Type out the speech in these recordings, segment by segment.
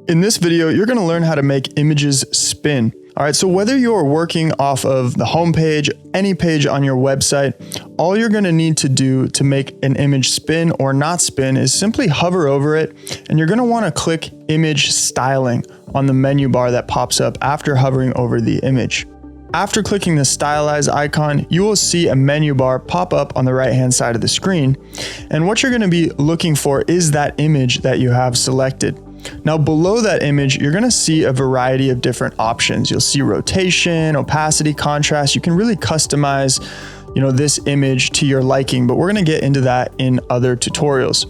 In this video, you're gonna learn how to make images spin. All right, so whether you're working off of the home page, any page on your website, all you're gonna need to do to make an image spin or not spin is simply hover over it, and you're gonna wanna click Image Styling on the menu bar that pops up after hovering over the image. After clicking the stylize icon, you will see a menu bar pop up on the right-hand side of the screen. And what you're gonna be looking for is that image that you have selected. Now below that image, you're gonna see a variety of different options. You'll see rotation, opacity, contrast. You can really customize, this image to your liking, but we're gonna get into that in other tutorials.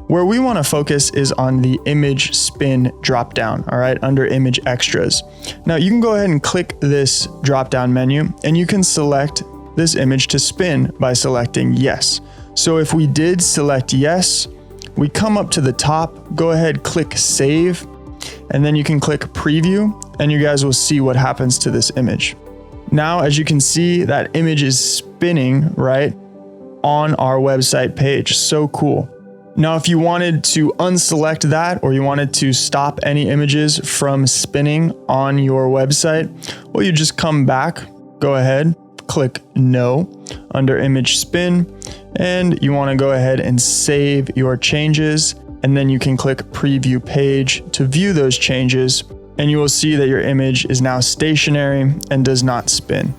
Where we wanna focus is on the image spin dropdown, all right, under image extras. Now you can go ahead and click this dropdown menu and you can select this image to spin by selecting yes. So if we did select yes, we come up to the top, go ahead, click save, and then you can click preview and you guys will see what happens to this image. Now, as you can see, that image is spinning right on our website page. So cool. Now, if you wanted to unselect that or you wanted to stop any images from spinning on your website, well, you just come back, go ahead, click no under image spin, and you want to go ahead and save your changes, and then you can click preview page to view those changes, and you will see that your image is now stationary and does not spin.